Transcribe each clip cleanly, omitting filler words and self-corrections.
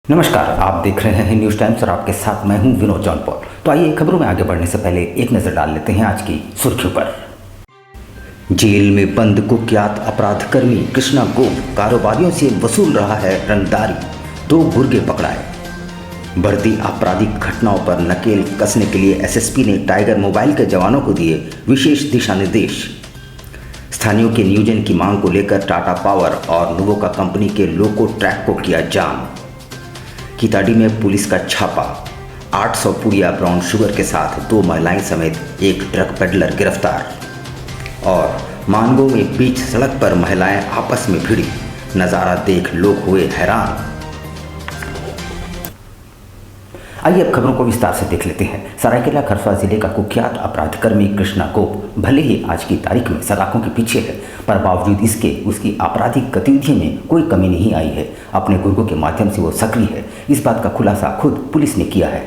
नमस्कार, आप देख रहे हैं न्यूज़ टाइम्स और आपके साथ मैं हूं विनोद जौनपुर। तो आइए खबरों में आगे बढ़ने से पहले एक नज़र डाल लेते हैं आज की सुर्खियों पर। जेल में बंद कुख्यात अपराधकर्मी कृष्णा गोप कारोबारियों से वसूल रहा है रंगदारी, 2 गुर्गे पकड़ाए। बढ़ती आपराधिक घटनाओं पर नकेल कसने के लिए एसएसपी ने टाइगर मोबाइल के जवानों को दिए विशेष दिशा निर्देश। स्थानीयों के नियोजन की मांग को लेकर टाटा पावर और नुवोका कंपनी के लोको ट्रैक को किया जाम। किताडी में पुलिस का छापा, 800 पुड़िया ब्राउन शुगर के साथ 2 महिलाएं समेत एक ड्रग पेडलर गिरफ्तार। और मानगो में बीच सड़क पर महिलाएं आपस में भिड़ी, नज़ारा देख लोग हुए हैरान। आइए अब खबरों को विस्तार से देख लेते हैं। सरायकेला खरसावां जिले का कुख्यात अपराधकर्मी कृष्णा गोप भले ही आज की तारीख में सलाखों के पीछे है, पर बावजूद इसके उसकी आपराधिक गतिविधियों में कोई कमी नहीं आई है। अपने गुर्गों के माध्यम से वो सक्रिय है, इस बात का खुलासा खुद पुलिस ने किया है।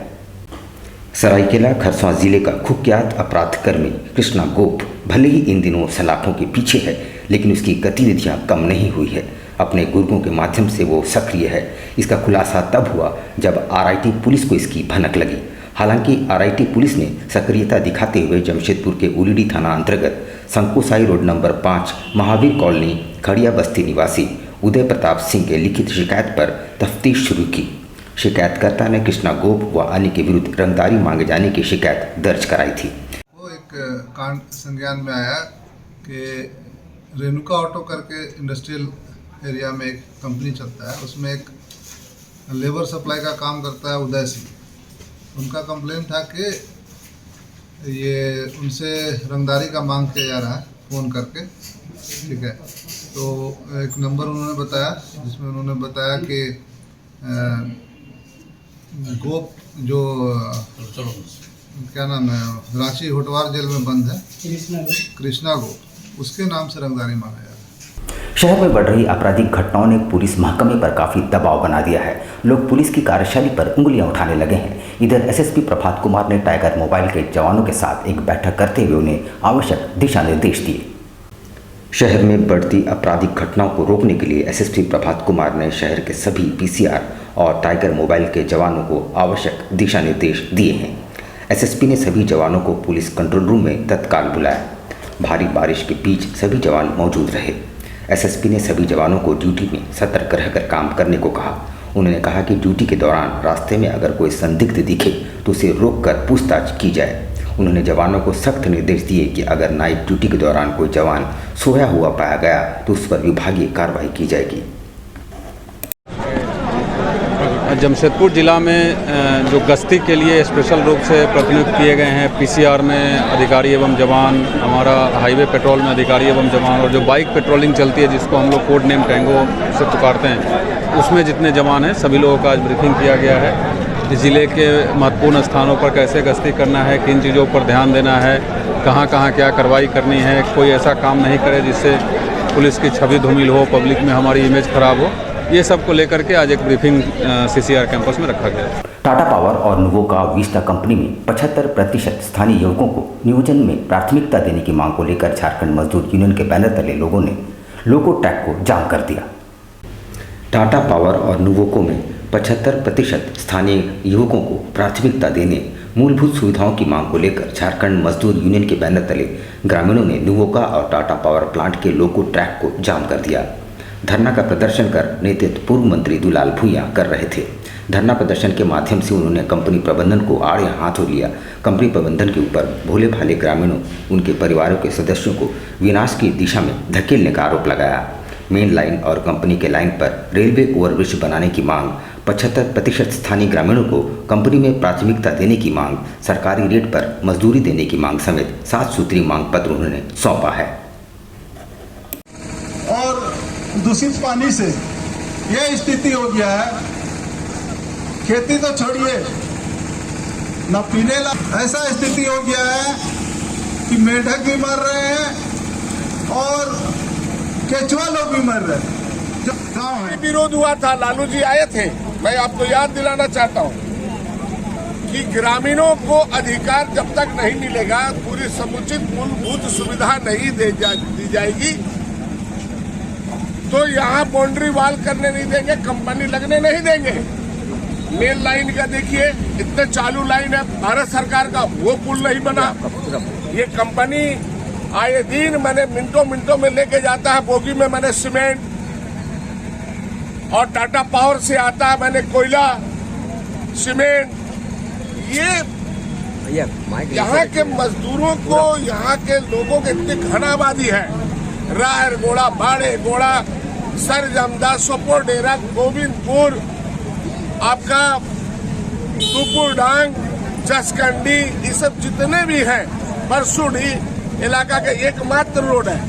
सरायकेला खरसावां जिले का कुख्यात अपराधकर्मी कृष्णा गोप भले ही इन दिनों सलाखों के पीछे है, लेकिन उसकी गतिविधियां कम नहीं हुई है। अपने गुर्गों के माध्यम से वो सक्रिय है। इसका खुलासा तब हुआ जब आरआईटी पुलिस को इसकी भनक लगी। हालांकि आरआईटी पुलिस ने सक्रियता दिखाते हुए जमशेदपुर के उलीडी थाना अंतर्गत संकोसाई रोड नंबर 5 महावीर कॉलोनी खड़िया बस्ती निवासी उदय प्रताप सिंह के लिखित शिकायत पर तफ्तीश शुरू की। शिकायतकर्ता ने कृष्णा गोप व अन्य के विरुद्ध रंगदारी मांगे जाने की शिकायत दर्ज कराई थी। वो एक कांड संज्ञान में आया कि रेणुका ऑटो करके इंडस्ट्रियल एरिया में एक कंपनी चलता है, उसमें एक लेबर सप्लाई का काम करता है उदय सिंह। उनका कंप्लेन था कि ये उनसे रंगदारी का मांग किया जा रहा है फ़ोन करके, ठीक है। तो एक नंबर उन्होंने बताया जिसमें उन्होंने बताया कि गोप जो क्या नाम है रांची होटवार जेल में बंद है, कृष्णा गोप, उसके नाम से रंगदारी मांगा जा रहा है। शहर में बढ़ रही आपराधिक घटनाओं ने पुलिस महकमे पर काफ़ी दबाव बना दिया है। लोग पुलिस की कार्यशैली पर उंगलियां उठाने लगे हैं। इधर एसएसपी प्रभात कुमार ने टाइगर मोबाइल के जवानों के साथ एक बैठक करते हुए उन्हें आवश्यक दिशा निर्देश दिए। शहर में बढ़ती आपराधिक घटनाओं को रोकने के लिए एसएसपी प्रभात कुमार ने शहर के सभी पीसीआर और टाइगर मोबाइल के जवानों को आवश्यक दिशा निर्देश दिए हैं। एसएसपी ने सभी जवानों को पुलिस कंट्रोल रूम में तत्काल बुलाया। भारी बारिश के बीच सभी जवान मौजूद रहे। एसएसपी ने सभी जवानों को ड्यूटी में सतर्क रहकर काम करने को कहा। उन्होंने कहा कि ड्यूटी के दौरान रास्ते में अगर कोई संदिग्ध दिखे तो उसे रोककर पूछताछ की जाए। उन्होंने जवानों को सख्त निर्देश दिए कि अगर नाइट ड्यूटी के दौरान कोई जवान सोया हुआ पाया गया तो उस पर विभागीय कार्रवाई की जाएगी। जमशेदपुर जिला में जो गश्ती के लिए स्पेशल रूप से प्रतिनियुक्त किए गए हैं, पीसीआर में अधिकारी एवं जवान, हमारा हाईवे पेट्रोल में अधिकारी एवं जवान, और जो बाइक पेट्रोलिंग चलती है जिसको हम लोग कोड नेम टैंगो से पुकारते हैं, उसमें जितने जवान हैं सभी लोगों का आज ब्रीफिंग किया गया है। ज़िले के महत्वपूर्ण स्थानों पर कैसे गश्ती करना है, किन चीज़ों पर ध्यान देना है, कहाँ कहाँ क्या कार्रवाई करनी है, कोई ऐसा काम नहीं करे जिससे पुलिस की छवि धूमिल हो, पब्लिक में हमारी इमेज खराब हो। ये सब को लेकर के आज एक ब्रीफिंग सीसीआर कैंपस में रखा गया है। टाटा पावर और नुवोका विस्टा कंपनी में 75% स्थानीय युवकों को नियोजन में प्राथमिकता देने की मांग को लेकर झारखंड मजदूर यूनियन के बैनर तले लोगों ने लोको ट्रैक को जाम कर दिया। टाटा पावर और नुवोको में 75% स्थानीय युवकों को प्राथमिकता देने, मूलभूत सुविधाओं की मांग को लेकर झारखंड मजदूर यूनियन के बैनर तले ग्रामीणों ने नुवोका और टाटा पावर प्लांट के लोको ट्रैक को जाम कर दिया। धरना का प्रदर्शन कर नेतृत्व पूर्व मंत्री दुलाल भुइयां कर रहे थे। धरना प्रदर्शन के माध्यम से उन्होंने कंपनी प्रबंधन को आड़े हाथों लिया। कंपनी प्रबंधन के ऊपर भोले भाले ग्रामीणों, उनके परिवारों के सदस्यों को विनाश की दिशा में धकेलने का आरोप लगाया। मेन लाइन और कंपनी के लाइन पर रेलवे ओवरब्रिज बनाने की मांग, 75% स्थानीय ग्रामीणों को कंपनी में प्राथमिकता देने की मांग, सरकारी रेट पर मजदूरी देने की मांग समेत 7 सूत्रीय मांग पत्र उन्होंने सौंपा है। और दूषित पानी से यह स्थिति हो गया है, खेती तो छोड़िए न पीने ला, ऐसा स्थिति हो गया है कि मेंढक भी मर रहे हैं और केचुआ लोग भी मर रहे हैं। जो गाँव है, विरोध हुआ था, लालू जी आए थे। मैं आपको याद दिलाना चाहता हूं कि ग्रामीणों को अधिकार जब तक नहीं मिलेगा, पूरी समुचित मूलभूत सुविधा नहीं दी जाएगी, तो यहाँ बाउंड्री वॉल करने नहीं देंगे, कंपनी लगने नहीं देंगे। मेन लाइन का देखिए, इतने चालू लाइन है भारत सरकार का, वो पुल नहीं बना। ये कंपनी आए दिन मैंने मिनटों में लेके जाता है, बोगी में मैंने सीमेंट, और टाटा पावर से आता है मैंने कोयला, सीमेंट। ये यहाँ के मजदूरों को, यहाँ के लोगों की इतनी घन आबादी है, राहर गोड़ा, बाड़े गोड़ा, सरजमदा, सोपोर डेरा, गोविंदपुर, आपका टुपुर डांग, जसकंडी, ये सब जितने भी हैं, परसुडी इलाका का एकमात्र रोड है।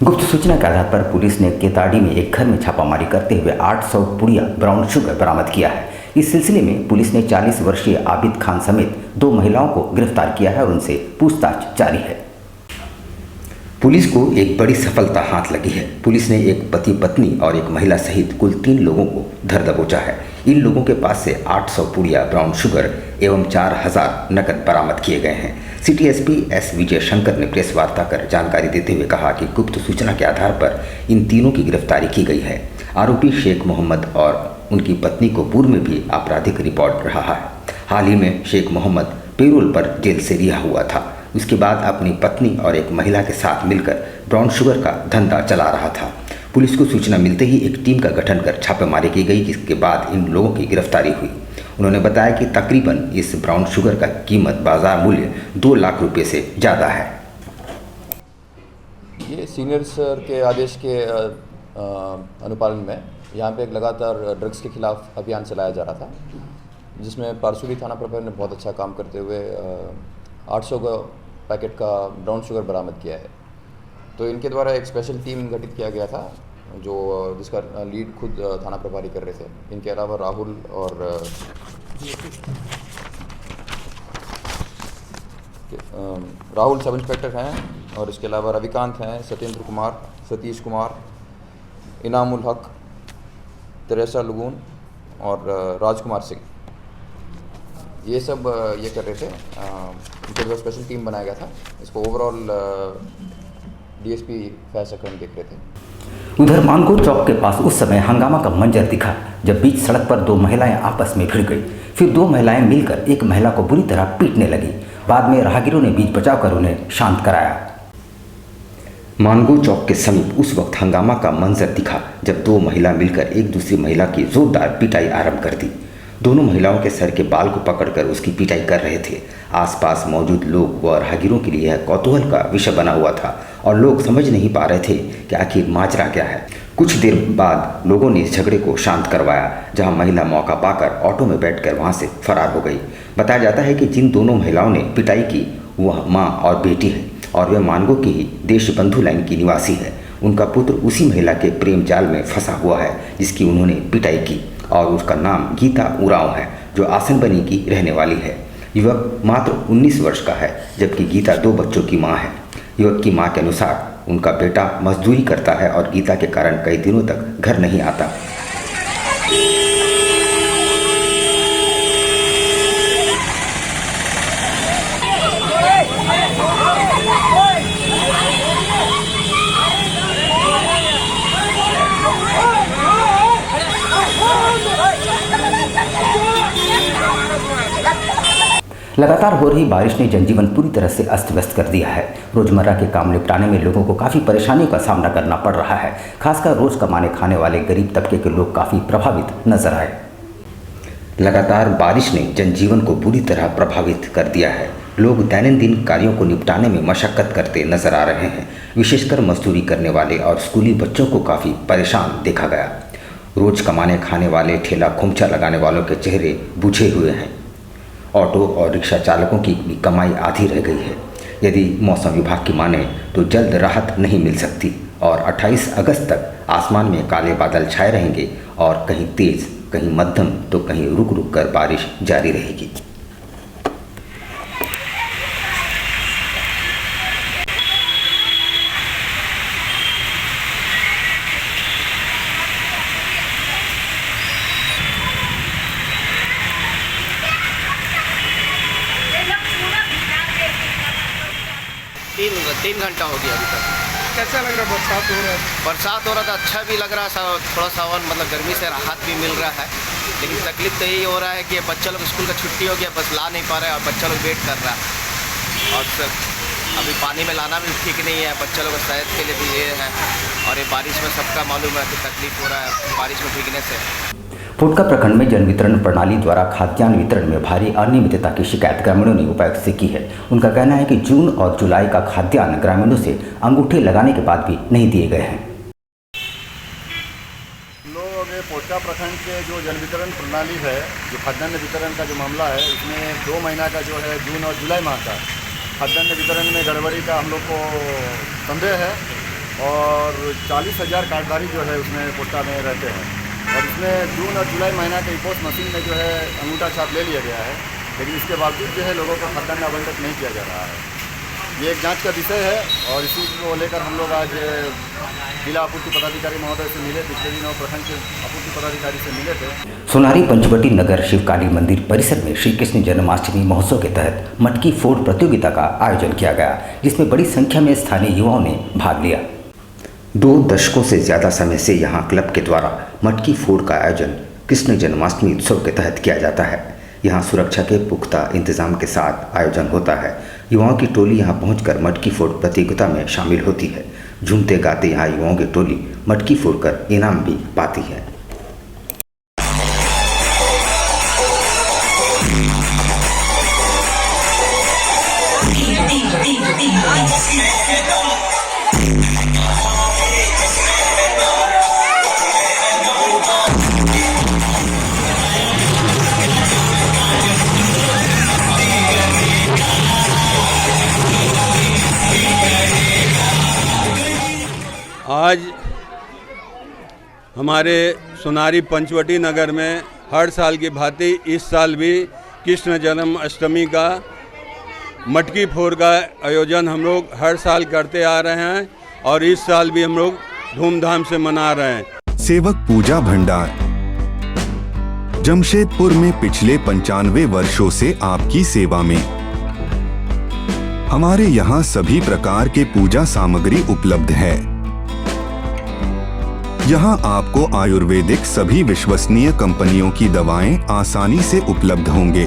गुप्त सूचना के आधार पर पुलिस ने केताड़ी में एक घर में छापामारी करते हुए 800 पुड़िया ब्राउन शुगर बरामद किया है। इस सिलसिले में पुलिस ने 40 वर्षीय आबिद खान समेत 2 महिलाओं को गिरफ्तार किया है और उनसे पूछताछ जारी है। पुलिस को एक बड़ी सफलता हाथ लगी है। पुलिस ने एक पति पत्नी और एक महिला सहित कुल 3 लोगों को धर दबोचा है। इन लोगों के पास से 800 पुड़िया ब्राउन शुगर एवं 4000 नकद बरामद किए गए हैं। City SP S Vijay Shankar ने प्रेस वार्ता कर जानकारी देते हुए कहा कि गुप्त सूचना के आधार पर इन तीनों की गिरफ्तारी की गई है। आरोपी शेख मोहम्मद और उनकी पत्नी को पूर्व में भी आपराधिक रिकॉर्ड रहा है। हाल ही में शेख मोहम्मद पेरोल पर जेल से रिहा हुआ था। उसके बाद अपनी पत्नी और एक महिला के साथ मिलकर ब्राउन शुगर का धंधा चला रहा था। पुलिस को सूचना मिलते ही एक टीम का गठन कर छापेमारी की गई, जिसके बाद इन लोगों की गिरफ्तारी हुई। उन्होंने बताया कि तकरीबन इस ब्राउन शुगर का कीमत बाजार मूल्य 2 लाख रुपए से ज़्यादा है। ये सीनियर सर के आदेश के अनुपालन में यहाँ पे एक लगातार ड्रग्स के खिलाफ अभियान चलाया जा रहा था, जिसमें पारसुडी थाना प्रभारी ने बहुत अच्छा काम करते हुए 800 का पैकेट का ब्राउन शुगर बरामद किया है। तो इनके द्वारा एक स्पेशल टीम गठित किया गया था, जिसका लीड खुद थाना प्रभारी कर रहे थे। इनके अलावा राहुल और राहुल सब इंस्पेक्टर हैं, और इसके अलावा रविकांत हैं, सत्येंद्र कुमार, सतीश कुमार, इनामुल हक, तेरेसा लुगून और राजकुमार सिंह, ये सब ये कर रहे थे। इनके जो स्पेशल टीम बनाया गया था, इसको ओवरऑल डीएसपी फैज अकरम देख रहे थे। उधर मानगो चौक के पास उस समय हंगामा का मंजर दिखा जब बीच सड़क पर 2 महिलाएं आपस में भिड़ गई। फिर 2 महिलाएं मिलकर एक महिला को बुरी तरह पीटने लगी। बाद में राहगीरों ने बीच बचाव कर उन्हें शांत कराया। मानगो चौक के समीप उस वक्त हंगामा का मंजर दिखा जब 2 महिला मिलकर एक दूसरी महिला की जोरदार पिटाई आरंभ कर दी। दोनों महिलाओं के सर के बाल को पकड़कर उसकी पिटाई कर रहे थे। आसपास मौजूद लोग व राहगीरों के लिए यह कौतूहल का विषय बना हुआ था और लोग समझ नहीं पा रहे थे कि आखिर माजरा क्या है। कुछ देर बाद लोगों ने इस झगड़े को शांत करवाया, जहां महिला मौका पाकर ऑटो में बैठकर वहां से फरार हो गई। बताया जाता है कि जिन दोनों महिलाओं ने पिटाई की वह माँ और बेटी है और वह मानगो की ही देशबंधु लाइन की निवासी है। उनका पुत्र उसी महिला के प्रेम जाल में फंसा हुआ है जिसकी उन्होंने पिटाई की, और उसका नाम गीता उरांव है, जो आसनबनी की रहने वाली है। युवक मात्र 19 वर्ष का है, जबकि गीता 2 बच्चों की मां है। युवक की मां के अनुसार उनका बेटा मजदूरी करता है और गीता के कारण कई दिनों तक घर नहीं आता। लगातार हो रही बारिश ने जनजीवन पूरी तरह से अस्त व्यस्त कर दिया है। रोजमर्रा के काम निपटाने में लोगों को काफ़ी परेशानियों का सामना करना पड़ रहा है। खासकर रोज कमाने खाने वाले गरीब तबके के लोग काफ़ी प्रभावित नजर आए। लगातार बारिश ने जनजीवन को पूरी तरह प्रभावित कर दिया है। लोग दैनंदिन कार्यों को निपटाने में मशक्कत करते नजर आ रहे हैं। विशेषकर मजदूरी करने वाले और स्कूली बच्चों को काफ़ी परेशान देखा गया। रोज कमाने खाने वाले ठेला खोमचा लगाने वालों के चेहरे बुझे हुए हैं। ऑटो और रिक्शा चालकों की कमाई आधी रह गई है। यदि मौसम विभाग की माने तो जल्द राहत नहीं मिल सकती और 28 अगस्त तक आसमान में काले बादल छाए रहेंगे और कहीं तेज, कहीं मध्यम तो कहीं रुक रुक कर बारिश जारी रहेगी। तीन घंटा हो गया अभी तक। कैसा लग रहा है? बरसात हो रहा है, बरसात हो रहा था, अच्छा भी लग रहा है, थोड़ा सा और मतलब गर्मी से राहत भी मिल रहा है। लेकिन तकलीफ तो यही हो रहा है कि बच्चा लोग स्कूल का छुट्टी हो गया, बस ला नहीं पा रहा है और बच्चा लोग वेट कर रहा है। और अभी पानी में लाना भी ठीक नहीं है, बच्चा लोग सेहत के लिए भी ये है। और ये बारिश में सबका मालूम है कि तकलीफ हो रहा है बारिश में भीगने से। फुटका प्रखंड में जन वितरण प्रणाली द्वारा खाद्यान्न वितरण में भारी अनियमितता की शिकायत ग्रामीणों ने उपायुक्त से की है। उनका कहना है कि जून और जुलाई का खाद्यान्न ग्रामीणों से अंगूठे लगाने के बाद भी नहीं दिए गए हैं। लोग पोटका प्रखंड के जो जन वितरण प्रणाली है, जो खाद्यान्न वितरण का जो मामला है, इसमें 2 महीना का जो है जून और जुलाई माह का खाद्यान्न वितरण में गड़बड़ी का हम लोग को संदेह है। और 40,000 कार्डधारी जो है उसमें पोटका में रहते हैं और इसमें जून और जुलाई महीना के इपोस मशीन में जो है अंगूठा छाप ले लिया गया है, लेकिन इसके बावजूद जो है लोगों को खाद्यान्न आवंटित नहीं किया जा रहा है। ये एक जांच का विषय है और इसी को लेकर हम लोग आज जिला आपूर्ति पदाधिकारी महोदय से मिले, पिछले दिनों प्रखंड के आपूर्ति पदाधिकारी से मिले थे। सोनारी पंचवटी नगर शिवकाली मंदिर परिसर में श्री कृष्ण जन्माष्टमी महोत्सव के तहत मटकी फोड़ प्रतियोगिता का आयोजन किया गया, जिसमें बड़ी संख्या में स्थानीय युवाओं ने भाग लिया। 2 दशकों से ज़्यादा समय से यहाँ क्लब के द्वारा मटकी फोड़ का आयोजन कृष्ण जन्माष्टमी उत्सव के तहत किया जाता है। यहाँ सुरक्षा के पुख्ता इंतजाम के साथ आयोजन होता है। युवाओं की टोली यहाँ पहुंचकर मटकी फोड़ प्रतियोगिता में शामिल होती है। झूमते गाते यहाँ युवाओं की टोली मटकी फोड़कर इनाम भी पाती है। आज हमारे सोनारी पंचवटी नगर में हर साल की भांति इस साल भी कृष्ण जन्माष्टमी का मटकी फोड़ का आयोजन हम लोग हर साल करते आ रहे हैं और इस साल भी हम लोग धूमधाम से मना रहे हैं। सेवक पूजा भंडार जमशेदपुर में पिछले 95 वर्षों से आपकी सेवा में। हमारे यहाँ सभी प्रकार के पूजा सामग्री उपलब्ध है। यहाँ आपको आयुर्वेदिक सभी विश्वसनीय कंपनियों की दवाएं आसानी से उपलब्ध होंगे।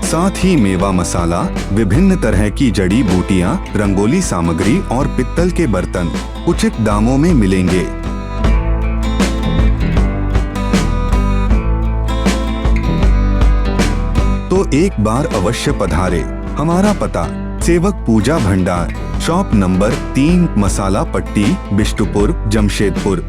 साथ ही मेवा मसाला, विभिन्न तरह की जड़ी बूटियां, रंगोली सामग्री और पित्तल के बर्तन उचित दामों में मिलेंगे। तो एक बार अवश्य पधारे। हमारा पता सेवक पूजा भंडार, शॉप नंबर 3, मसाला पट्टी, बिष्टुपुर, जमशेदपुर।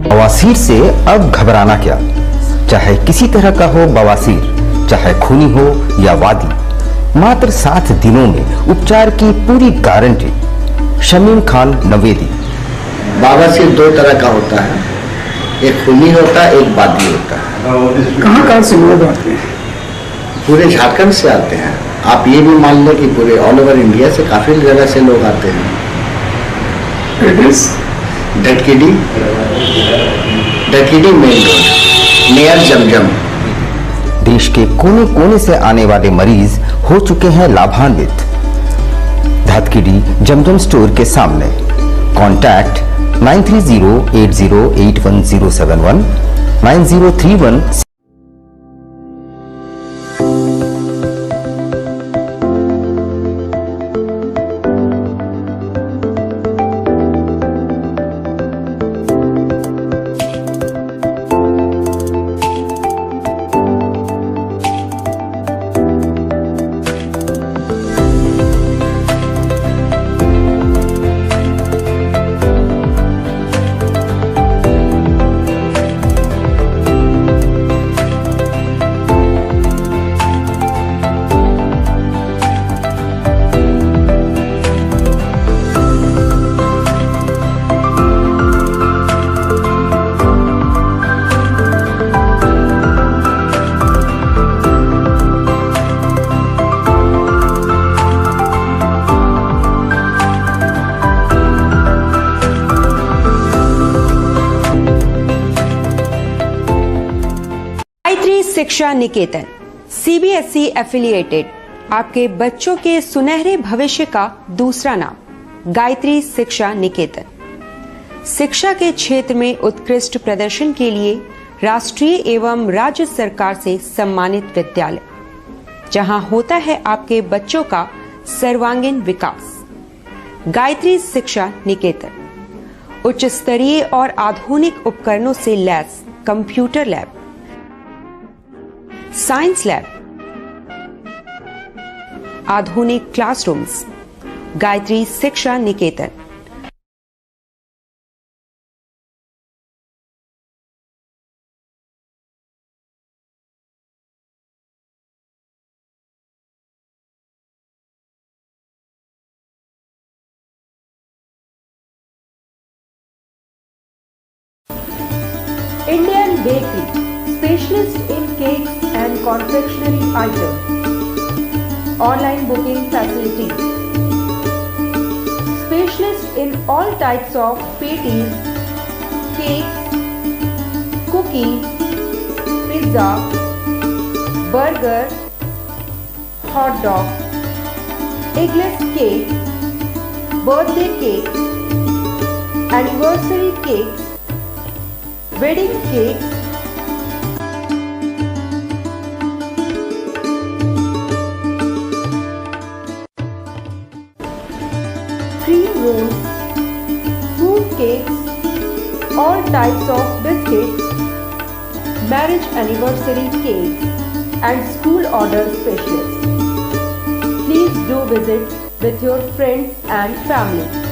बवासीर से अब घबराना क्या, चाहे किसी तरह का हो बवासीर, चाहे खूनी हो या वादी, मात्र 7 दिनों में उपचार की पूरी गारंटी। शमीम खान नवेदी। बवासीर 2 तरह का होता है, एक खूनी होता है, एक वादी होता है। कहाँ से लोग आते हैं? पूरे झारखंड से आते हैं। आप ये भी मान लें कि पूरे ऑल ओवर इंडिया से काफी जगह से लोग आते हैं। डटकीडी मेन रोड नियर जमजम। देश के कोने कोने से आने वाले मरीज हो चुके हैं लाभान्वित। धतकीडी जमजम स्टोर के सामने। कॉन्टैक्ट 9308081071 9031। शिक्षा निकेतन CBSE एफिलिएटेड आपके बच्चों के सुनहरे भविष्य का दूसरा नाम। गायत्री शिक्षा निकेतन शिक्षा के क्षेत्र में उत्कृष्ट प्रदर्शन के लिए राष्ट्रीय एवं राज्य सरकार से सम्मानित विद्यालय, जहां होता है आपके बच्चों का सर्वांगीण विकास। गायत्री शिक्षा निकेतन उच्च स्तरीय और आधुनिक उपकरणों से lace computer lab, science lab, आधुनिक क्लासरूम्स। गायत्री शिक्षा निकेतन Indian Bakery, specialist in cakes and confectionery items. Online booking facilities. Specialist in all types of patties, cakes, cookies, pizza, burger, hot dog, eggless cake, birthday cake, anniversary cakes, wedding cakes, cream rolls, fruit cakes, all types of biscuits, marriage anniversary cakes, and school order specialists. Please do visit with your friends and family.